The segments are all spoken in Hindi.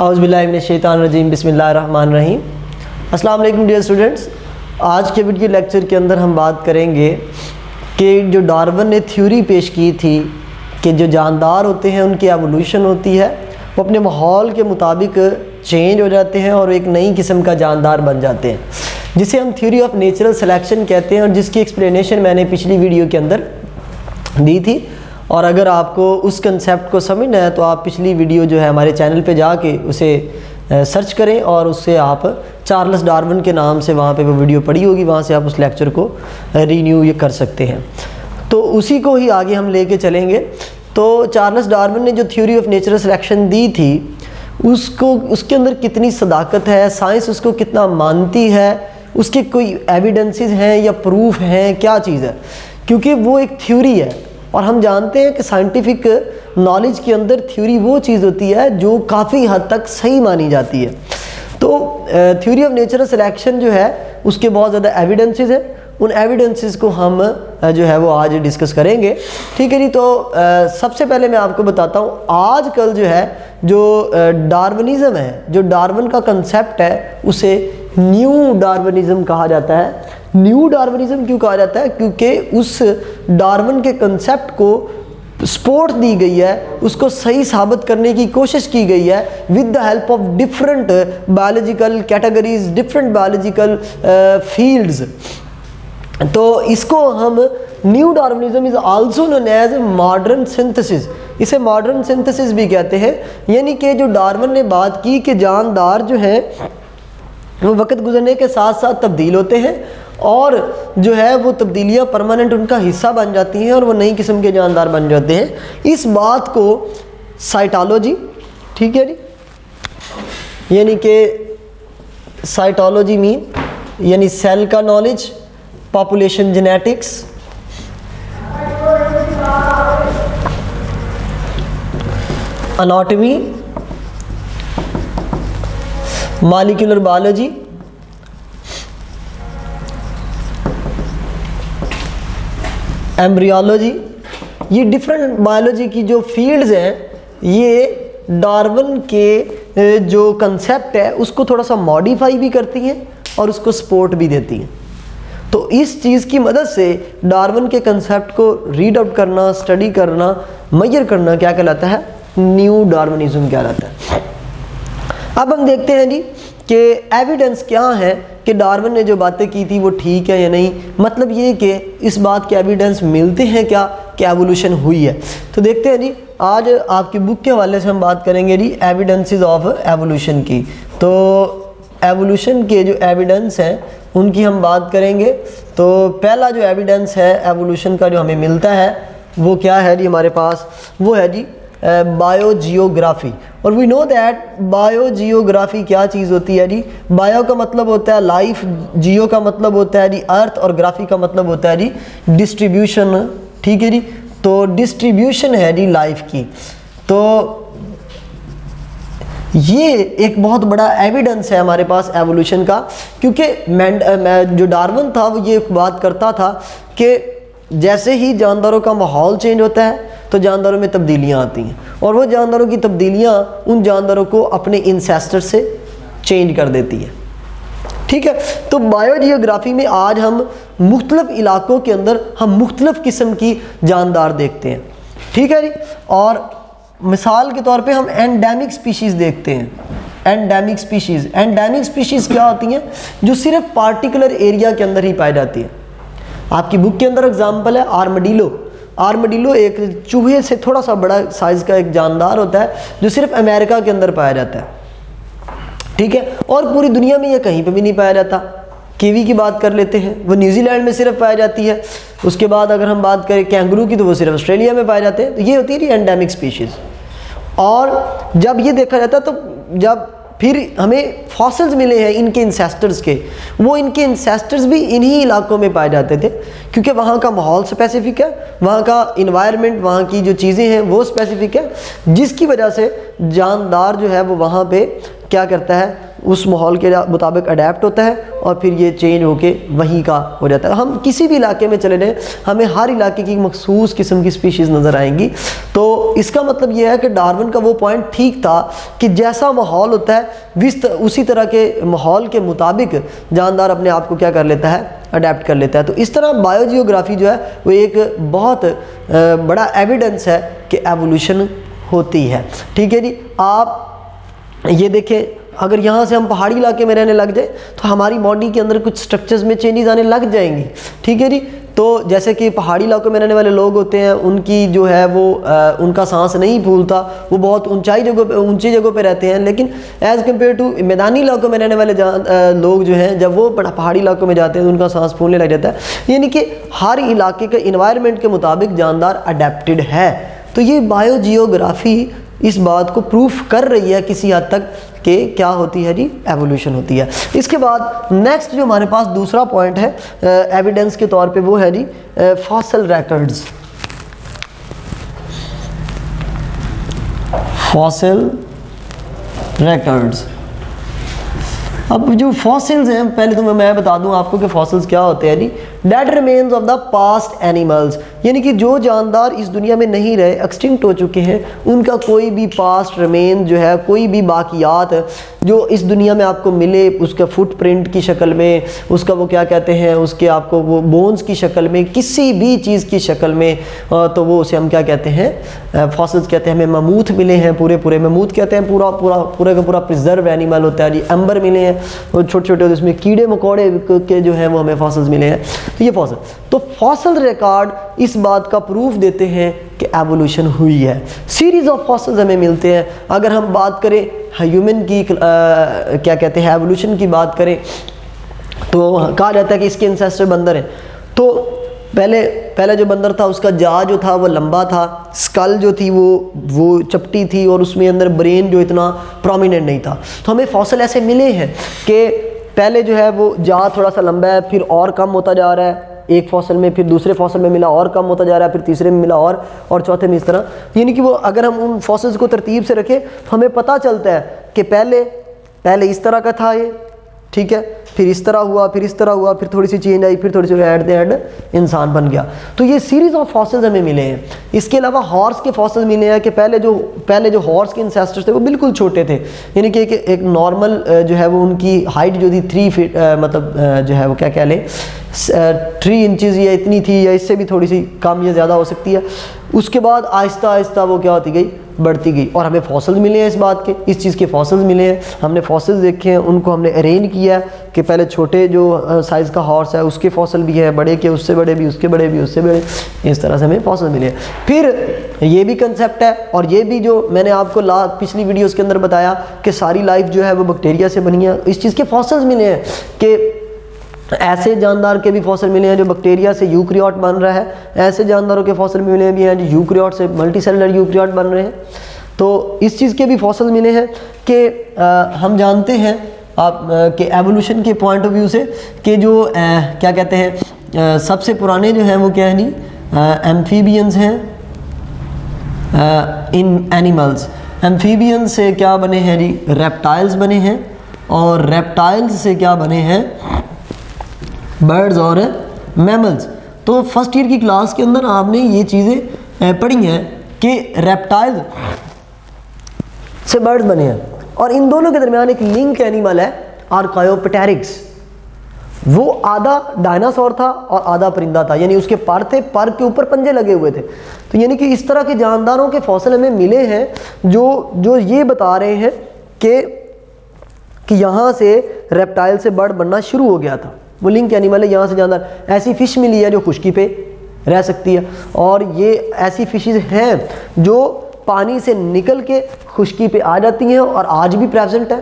औज़ुबिल्लाहिमिनश्शैतानिर्रजीम बिस्मिल्लाहिर्रहमानिर्रहीम। अस्सलाम वालेकुम डियर स्टूडेंट्स। आज के वीडियो लेक्चर के अंदर हम बात करेंगे कि जो डार्विन ने थ्योरी पेश की थी कि जो जानदार होते हैं उनकी एवोल्यूशन होती है, वो अपने माहौल के मुताबिक चेंज हो जाते हैं और एक नई किस्म का जानदार बन जाते हैं, जिसे हम थ्योरी ऑफ नेचुरल सिलेक्शन कहते हैं और जिसकी एक्सप्लेनेशन मैंने पिछली वीडियो के अंदर दी थी। और अगर आपको उस कंसेप्ट को समझना है तो आप पिछली वीडियो जो है हमारे चैनल पे जाके उसे सर्च करें और उससे आप चार्ल्स डार्विन के नाम से वहाँ पे वो वीडियो पड़ी होगी, वहाँ से आप उस लेक्चर को रीन्यू ये कर सकते हैं। तो उसी को ही आगे हम लेके चलेंगे। तो चार्ल्स डार्विन ने जो थ्योरी ऑफ नेचुरल सिलेक्शन दी थी उसके अंदर कितनी सदाकत है, साइंस उसको कितना मानती है, उसके कोई एविडेंसेस हैं या प्रूफ हैं, क्या चीज़ है, क्योंकि वो एक थ्योरी है और हम जानते हैं कि साइंटिफिक नॉलेज के अंदर थ्योरी वो चीज़ होती है जो काफ़ी हद तक सही मानी जाती है। तो थ्योरी ऑफ नेचुरल सिलेक्शन जो है उसके बहुत ज़्यादा एविडेंसेस हैं, उन एविडेंसेस को हम जो है वो आज डिस्कस करेंगे। ठीक है जी। तो सबसे पहले मैं आपको बताता हूँ, आजकल जो है जो डार्विनिज़म है, जो डार्विन का कंसेप्ट है उसे न्यू डार्विनिज़म कहा जाता है। न्यू डार्विनिज़म क्यों कहा जाता है? क्योंकि उस डार्विन के कंसेप्ट को सपोर्ट दी गई है, उसको सही साबित करने की कोशिश की गई है with the help of different biological categories, different biological fields. तो इसको हम new Darwinism is also known as modern synthesis, इसे मॉडर्न सिंथेसिस भी कहते हैं। यानी कि जो डार्विन ने बात की कि जानदार जो है वो वक्त गुजरने के साथ साथ तब्दील होते हैं और जो है वो तब्दीलियाँ परमानेंट उनका हिस्सा बन जाती हैं और वो नई किस्म के जानदार बन जाते हैं। इस बात को साइटोलॉजी, ठीक है जी, यानी कि साइटोलॉजी मीन यानी सेल का knowledge, population genetics, anatomy, molecular biology, embryology, ये डिफरेंट बायोलॉजी की जो फील्ड्स हैं, ये डार्विन के जो कंसेप्ट है उसको थोड़ा सा मॉडिफाई भी करती हैं और उसको सपोर्ट भी देती हैं। तो इस चीज़ की मदद से डार्विन के कंसेप्ट को रीड आउट करना, स्टडी करना, मेजर करना क्या कहलाता है? न्यू डार्विनिज्म कहलाता है। अब हम देखते हैं जी कि एविडेंस क्या है कि डार्विन ने जो बातें की थी वो ठीक है या नहीं। मतलब ये कि इस बात के एविडेंस मिलते हैं क्या कि एवोल्यूशन हुई है। तो देखते हैं जी, आज आपकी बुक के हवाले से हम बात करेंगे जी एविडेंसेस ऑफ एवोल्यूशन की। तो एवोल्यूशन के जो एविडेंस हैं उनकी हम बात करेंगे। तो पहला जो एविडेंस है एवोल्यूशन का जो हमें मिलता है वो क्या है जी हमारे पास? वो है जी बायोजियोग्राफी। और वी नो दैट बायोजियोग्राफी क्या चीज़ होती है जी? बायो का मतलब होता है लाइफ, जियो का मतलब होता है जी अर्थ और ग्राफी का मतलब होता है जी डिस्ट्रीब्यूशन। ठीक है जी। तो डिस्ट्रीब्यूशन है जी लाइफ की। तो ये एक बहुत बड़ा एविडेंस है हमारे पास एवोल्यूशन का, क्योंकि जो डार्विन था वो ये बात करता था कि जैसे ही जानदारों का माहौल चेंज होता है तो जानदारों में तब्दीलियाँ आती हैं और वो जानदारों की तब्दीलियाँ उन जानदारों को अपने इंसेस्टर से चेंज कर देती है। ठीक है। तो बायोजियोग्राफी में आज हम मुख्तलिफ इलाकों के अंदर हम मुख्तलिफ किस्म की जानदार देखते हैं। ठीक है जी। और मिसाल के तौर पे हम एंडेमिक स्पीशीज़ देखते हैं। एंडेमिक स्पीशीज़ क्या होती हैं? जो सिर्फ पार्टिकुलर एरिया के अंदर ही पाई जाती है। आपकी बुक के अंदर एग्जाम्पल है आर्मडिलो। आर्मडिलो एक चूहे से थोड़ा सा बड़ा साइज़ का एक जानदार होता है जो सिर्फ अमेरिका के अंदर पाया जाता है। ठीक है। और पूरी दुनिया में ये कहीं पे भी नहीं पाया जाता। कीवी की बात कर लेते हैं, वो न्यूजीलैंड में सिर्फ पाई जाती है। उसके बाद अगर हम बात करें कैंगरू की तो वो सिर्फ ऑस्ट्रेलिया में पाए जाते हैं। तो ये होती है एंडेमिक स्पीशीज़। और जब ये देखा जाता है तो जब फिर हमें फॉसिल्स मिले हैं इनके इंसेस्टर्स के, वो इनके इंसेस्टर्स भी इन्हीं इलाकों में पाए जाते थे क्योंकि वहाँ का माहौल स्पेसिफिक है, वहाँ का इन्वायरमेंट, वहाँ की जो चीज़ें हैं वो स्पेसिफिक है, जिसकी वजह से जानदार जो है वो वहाँ पे क्या करता है? उस माहौल के मुताबिक अडेप्ट होता है और फिर ये चेंज होके वहीं का हो जाता है। हम किसी भी इलाके में चले जाएं, हमें हर इलाके की मखसूस किस्म की स्पीशीज़ नज़र आएंगी। तो इसका मतलब ये है कि डार्विन का वो पॉइंट ठीक था कि जैसा माहौल होता है उसी तरह के माहौल के मुताबिक जानदार अपने आप को क्या कर लेता है, अडेप्ट कर लेता है। तो इस तरह बायोजियोग्राफी जो है वो एक बहुत बड़ा एविडेंस है कि एवोल्यूशन होती है। ठीक है जी। आप ये देखें, अगर यहाँ से हम पहाड़ी इलाके में रहने लग जाए तो हमारी बॉडी के अंदर कुछ स्ट्रक्चर्स में चेंजेस आने लग जाएंगी। ठीक है जी। तो जैसे कि पहाड़ी इलाकों में रहने वाले लोग होते हैं, उनकी जो है वो उनका सांस नहीं फूलता, वो बहुत ऊंची जगहों पे रहते हैं। लेकिन एज़ कम्पेयर टू मैदानी इलाकों में रहने वाले लोग जो हैं, जब वो पहाड़ी इलाकों में जाते हैं तो उनका सांस फूलने लग जाता है। यानी कि हर इलाके के इन्वायरमेंट के मुताबिक जानदार अडेप्टेड है। तो ये बायोजियोग्राफी इस बात को प्रूफ कर रही है किसी हद तक कि क्या होती है जी, एवोल्यूशन होती है। इसके बाद नेक्स्ट जो हमारे पास दूसरा पॉइंट है एविडेंस के तौर पे, वो है जी फॉसिल रिकॉर्ड्स। Fossil records. अब जो फॉसिल्स हैं, पहले तो मैं बता दूं आपको कि फॉसिल्स क्या होते हैं जी। Dead remains of the past animals, यानी कि जो जानदार इस दुनिया में नहीं रहे, एक्सटिंक्ट हो चुके हैं, उनका कोई भी पास्ट रिमेन जो है, कोई भी बाकियात जो इस दुनिया में आपको मिले, उसका फुटप्रिंट की शक्ल में, उसका वो क्या कहते हैं, उसके आपको वो बोन्स की शक्ल में, किसी भी चीज़ की शक्ल में, तो वो उसे हम क्या कहते हैं, फॉसिल्स कहते हैं। हमें ममूथ मिले हैं, पूरे ममूथ कहते हैं, पूरा का पूरा प्रिजर्व एनिमल होता है जी। एम्बर मिले हैं, वो छोटे छोटे, उसमें कीड़े मकोड़े के जो हैं वो हमें फॉसिल्स मिले हैं। तो ये फॉसिल, तो फॉसिल रिकॉर्ड इस बात का प्रूफ देते हैं कि एवोल्यूशन हुई है। सीरीज ऑफ फॉसिल्स हमें मिलते हैं। अगर हम बात करें ह्यूमन की क्या कहते हैं, एवोल्यूशन की बात करें, तो कहा जाता है कि इसके इंसेस्टर बंदर हैं। तो पहले जो बंदर था उसका जा जो था वो लंबा था, स्कल जो थी वो चपटी थी, और उसमें अंदर ब्रेन जो इतना प्रोमिनेंट नहीं था। तो हमें फॉसिल ऐसे मिले हैं कि पहले जो है वो जा थोड़ा सा लंबा है, फिर और कम होता जा रहा है एक फॉसिल में, फिर दूसरे फॉसिल में मिला और कम होता जा रहा है, फिर तीसरे में मिला और चौथे में इस तरह। यानी कि वो अगर हम उन फॉसिल्स को तरतीब से रखें तो हमें पता चलता है कि पहले इस तरह का था ये, ठीक है, फिर इस तरह हुआ, फिर इस तरह हुआ, फिर थोड़ी सी चेंज आई, फिर थोड़ी सी एट द एंड इंसान बन गया। तो ये सीरीज ऑफ फॉसिल्स हमें मिले हैं। इसके अलावा हॉर्स के फॉसिल्स मिले हैं कि पहले जो हॉर्स के इंसेस्टर्स थे वो बिल्कुल छोटे थे, यानी कि एक नॉर्मल जो है वो उनकी हाइट जो थी 3 फीट, मतलब जो है वो क्या कह लें 3 इंचज़ या इतनी थी, या इससे भी थोड़ी सी कम या ज़्यादा हो सकती है। उसके बाद आहिस्ता आहिस्ता वो क्या होती गई, बढ़ती गई, और हमें फॉसिल्स मिले हैं इस बात के, इस चीज़ के फॉसिल्स मिले हैं। हमने फॉसिल्स देखे हैं, उनको हमने अरेंज किया है कि पहले छोटे जो साइज़ का हॉर्स है उसके फॉसिल भी है, बड़े के उससे बड़े भी, उसके बड़े भी उससे बड़े, इस तरह से हमें फॉसिल मिले हैं। फिर ये भी कंसेप्ट है, और ये भी जो मैंने आपको पिछली वीडियोज़ के अंदर बताया कि सारी लाइफ जो है वो बैक्टीरिया से बनी है, इस चीज़ के फॉसिल्स मिले हैं कि ऐसे जानदार के भी फॉसिल मिले हैं जो बैक्टीरिया से यूकैरियोट बन रहा है, ऐसे जानदारों के फॉसिल मिले भी हैं जो यूकैरियोट से मल्टीसेलुलर यूकैरियोट बन रहे हैं। तो इस चीज़ के भी फॉसिल मिले हैं कि हम जानते हैं आप कि एवोल्यूशन के पॉइंट ऑफ व्यू से कि जो क्या कहते हैं सबसे पुराने जो हैं वो क्या है नहीं, एम्फीबियंस हैं इन एनिमल्स। एम्फीबियंस से क्या बने हैं जी, रेप्टाइल्स बने हैं, और रेप्टाइल्स से क्या बने हैं, बर्ड्स और मैमल्स। तो फर्स्ट ईयर की क्लास के अंदर आपने ये चीज़ें पढ़ी हैं कि रेप्टाइल्स से बर्ड्स बने हैं, और इन दोनों के दरमियान एक लिंक एनिमल है आर्कायोप्टेरिक्स। वो आधा डायनासोर था और आधा परिंदा था, यानी उसके पर थे, पर के ऊपर पंजे लगे हुए थे। तो यानी कि इस तरह के जानदारों के फॉसिल हमें मिले हैं जो ये बता रहे हैं कि यहाँ से रेप्टाइल से बर्ड बनना शुरू हो गया था। वो लिंक एनिमल है, यहाँ से जानदार। ऐसी फ़िश मिली है जो खुश्की पे रह सकती है, और ये ऐसी फिशेज़ हैं जो पानी से निकल के खुश्की पे आ जाती हैं, और आज भी प्रेजेंट है,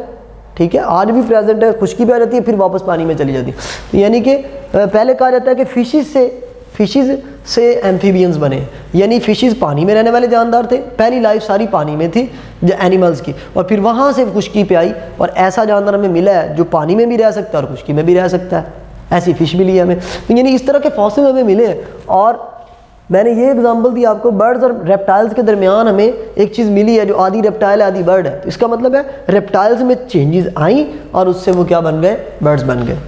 ठीक है, आज भी प्रेजेंट है, खुश्की पे आ जाती है, फिर वापस पानी में चली जाती है। तो यानी कि पहले कहा जाता है कि फिशेज़ से एम्फीबियंस बने, यानी फिशेज़ पानी में रहने वाले जानदार थे, पहली लाइफ सारी पानी में थी एनिमल्स की, और फिर वहाँ से खुश्की पे आई, और ऐसा जानदार हमें मिला है जो पानी में भी रह सकता है और खुश्की में भी रह सकता है। ऐसी फ़िश मिली है हमें। तो यानी इस तरह के फॉसिल हमें मिले हैं, और मैंने ये एग्जांपल दी आपको, बर्ड्स और रेप्टाइल्स के दरमियान हमें एक चीज़ मिली है जो आधी रेप्टाइल आधी बर्ड है। तो इसका मतलब है रेप्टाइल्स में चेंजेस आई और उससे वो क्या बन गए, बर्ड्स बन गए।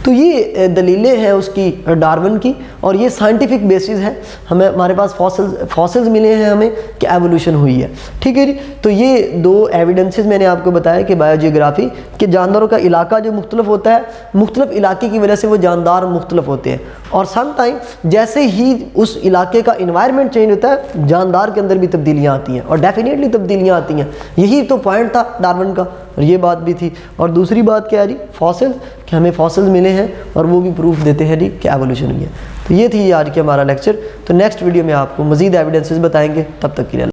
तो ये दलीलें हैं उसकी डार्विन की, और ये साइंटिफिक बेसिस है। हमें हमारे पास फॉसिल्स मिले हैं हमें कि एवोल्यूशन हुई है। ठीक है जी। तो ये दो एविडेंसेस मैंने आपको बताया कि बायोजियोग्राफी के जानदारों का इलाका जो मुख्तलिफ होता है, मुख्तलिफ इलाके की वजह से वो जानदार मुख्तलिफ होते हैं, और सम टाइम जैसे ही उस इलाके का इन्वायरमेंट चेंज होता है जानदार के अंदर भी तब्दीलियाँ आती हैं, और डेफिनेटली तब्दीलियाँ आती हैं। यही तो पॉइंट था डार्विन का, और ये बात भी थी। और दूसरी बात क्या है जी, फॉसिल्स, कि हमें फॉसिल्स मिले हैं और वो भी प्रूफ देते हैं जी कि एवोल्यूशन हुई है। तो ये थी आज के हमारा लेक्चर। तो नेक्स्ट वीडियो में आपको मज़ीद एविडेंसेस बताएंगे। तब तक के लिए